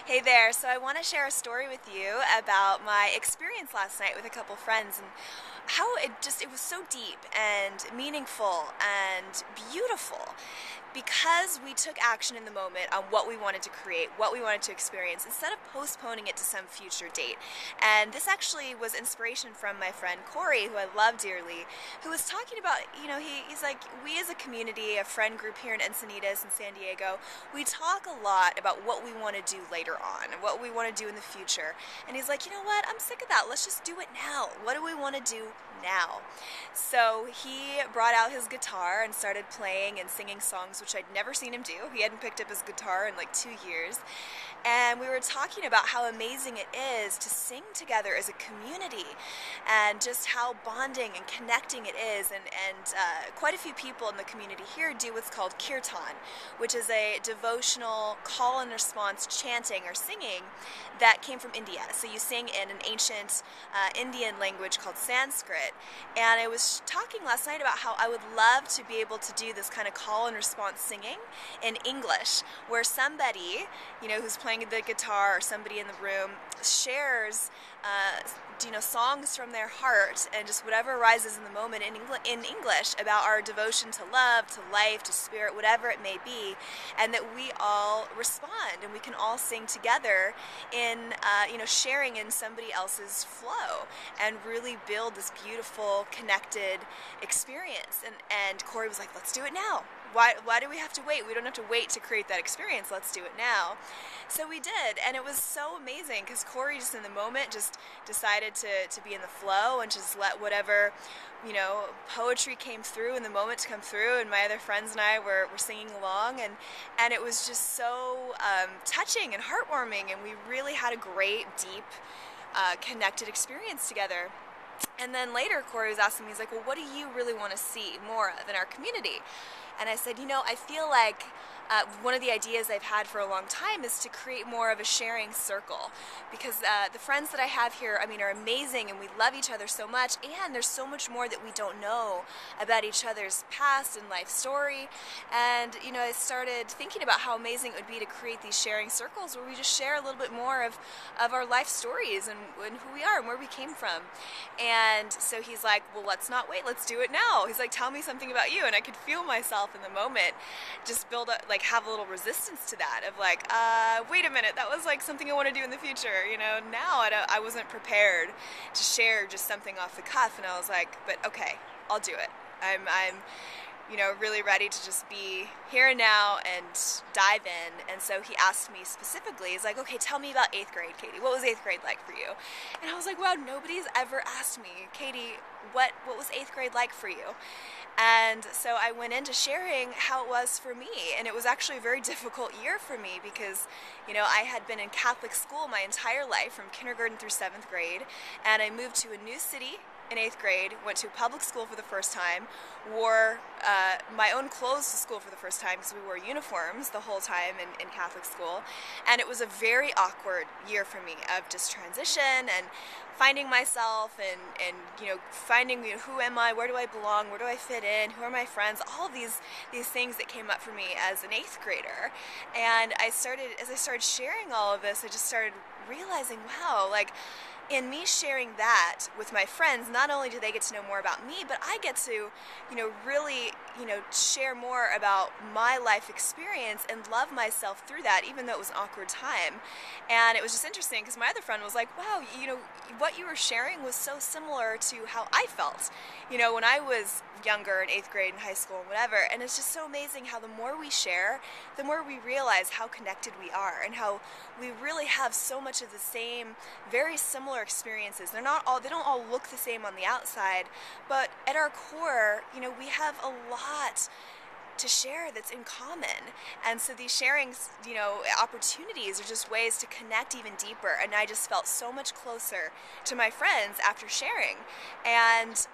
Hey there, so I want to share a story with you about my experience last night with a couple friends and how it was so deep and meaningful and beautiful because we took action in the moment on what we wanted to create, what we wanted to experience, instead of postponing it to some future date. And this actually was inspiration from my friend Corey, who I love dearly, who was talking about, he's like, we as a community, a friend group here in Encinitas and San Diego, we talk a lot about what we want to do later on and what we want to do in the future. And he's like, you know what, I'm sick of that. Let's just do it now. What do we want to do now? So he brought out his guitar and started playing and singing songs, which I'd never seen him do. He hadn't picked up his guitar in like 2 years. And we were talking about how amazing it is to sing together as a community and just how bonding and connecting it is. And quite a few people in the community here do what's called kirtan, which is a devotional call and response chanting or singing that came from India. So you sing in an ancient Indian language called Sanskrit. And I was talking last night about how I would love to be able to do this kind of call and response singing in English, where somebody, who's playing the guitar or somebody in the room shares songs from their heart and just whatever arises in the moment in English about our devotion to love, to life, to spirit, whatever it may be, and that we all respond and we can all sing together in sharing in somebody else's flow and really build this beautiful connected experience. And Corey was like, let's do it now. Why do we have to wait? We don't have to wait to create that experience. Let's do it now. So we did, and it was so amazing because Corey just in the moment just decided to be in the flow and just let whatever, poetry came through in the moment to come through, and my other friends and I were singing along, and it was just so touching and heartwarming, and we really had a great, deep, connected experience together. And then later Corey was asking me, he's like, well, what do you really want to see more of in our community? And I said, I feel like one of the ideas I've had for a long time is to create more of a sharing circle, because the friends that I have here, are amazing, and we love each other so much, and there's so much more that we don't know about each other's past and life story. And I started thinking about how amazing it would be to create these sharing circles where we just share a little bit more of our life stories and who we are and where we came from. And so he's like, well, let's not wait, let's do it now. He's like, tell me something about you. And I could feel myself in the moment just build up, have a little resistance to that of like, wait a minute, that was like something I want to do in the future. Now I wasn't prepared to share just something off the cuff, and I was like, but okay, I'll do it. I'm really ready to just be here and now and dive in. And so he asked me specifically, he's like, okay, tell me about 8th grade, Katie. What was 8th grade like for you? And I was like, wow, nobody's ever asked me, Katie, what was 8th grade like for you? And so I went into sharing how it was for me, and it was actually a very difficult year for me because, I had been in Catholic school my entire life from kindergarten through 7th grade, and I moved to a new city in 8th grade, went to public school for the first time, wore my own clothes to school for the first time because we wore uniforms the whole time in Catholic school, and it was a very awkward year for me of just transition and finding myself and finding who am I, where do I belong, where do I fit in, who are my friends, all of these things that came up for me as an 8th grader. And as I started sharing all of this, I just started realizing, wow, like, in me sharing that with my friends, not only do they get to know more about me, but I get to, really, share more about my life experience and love myself through that, even though it was an awkward time. And it was just interesting because my other friend was like, wow, what you were sharing was so similar to how I felt, when I was younger in 8th grade and high school and whatever. And it's just so amazing how the more we share, the more we realize how connected we are and how we really have so much of the same, very similar experiences. They don't all look the same on the outside, but at our core, we have a lot to share that's in common. And so these sharing, opportunities are just ways to connect even deeper. And I just felt so much closer to my friends after sharing. And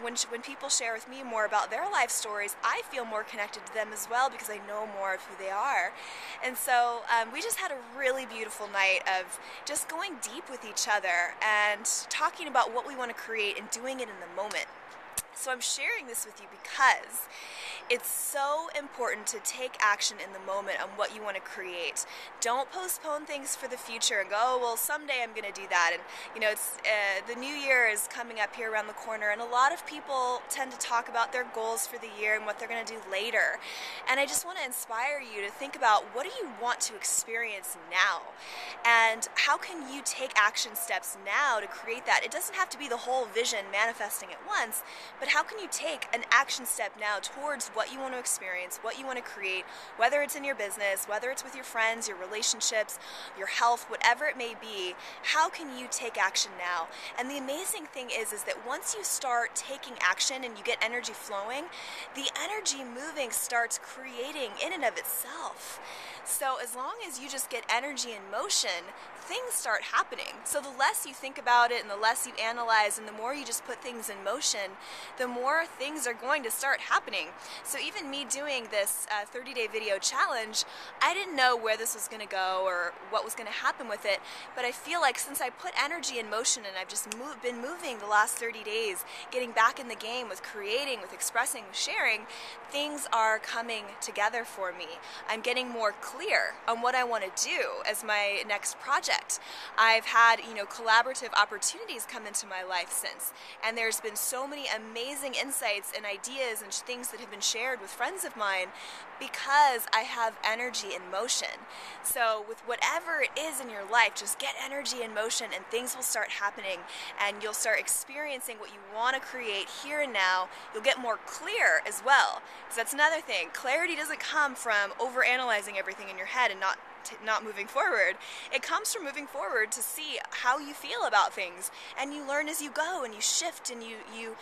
when people share with me more about their life stories, I feel more connected to them as well because I know more of who they are. And so we just had a really beautiful night of just going deep with each other and talking about what we want to create and doing it in the moment. So I'm sharing this with you because it's so important to take action in the moment on what you want to create. Don't postpone things for the future and go, oh, well, someday I'm going to do that. And it's the new year is coming up here around the corner, and a lot of people tend to talk about their goals for the year and what they're going to do later. And I just want to inspire you to think about, what do you want to experience now? And how can you take action steps now to create that? It doesn't have to be the whole vision manifesting at once, but how can you take an action step now towards what you want to experience, what you want to create, whether it's in your business, whether it's with your friends, your relationships, your health, whatever it may be. How can you take action now? And the amazing thing is that once you start taking action and you get energy flowing, the energy moving starts creating in and of itself. So as long as you just get energy in motion, things start happening. So the less you think about it and the less you analyze and the more you just put things in motion, the more things are going to start happening. So even me doing this 30-day video challenge, I didn't know where this was going to go or what was going to happen with it, but I feel like since I put energy in motion and I've just been moving the last 30 days, getting back in the game with creating, with expressing, with sharing, things are coming together for me. I'm getting more clear on what I want to do as my next project. I've had, collaborative opportunities come into my life since, and there's been so many amazing insights and ideas and things that have been shared with friends of mine because I have energy in motion. So with whatever it is in your life, just get energy in motion and things will start happening, and you'll start experiencing what you want to create here and now. You'll get more clear as well, because that's another thing. Clarity doesn't come from overanalyzing everything in your head and not moving forward. It comes from moving forward to see how you feel about things, and you learn as you go, and you shift, and you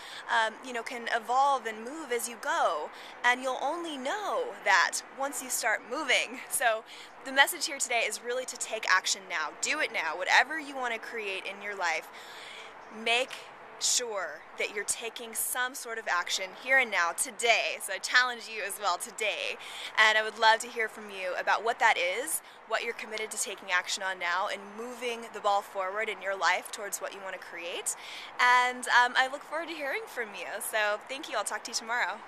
can evolve and move as you go, and you'll only know that once you start moving. So the message here today is really to take action now. Do it now. Whatever you want to create in your life, make sure that you're taking some sort of action here and now, today. So I challenge you as well today, and I would love to hear from you about what that is, what you're committed to taking action on now, and moving the ball forward in your life towards what you want to create. And I look forward to hearing from you. So thank you. I'll talk to you tomorrow.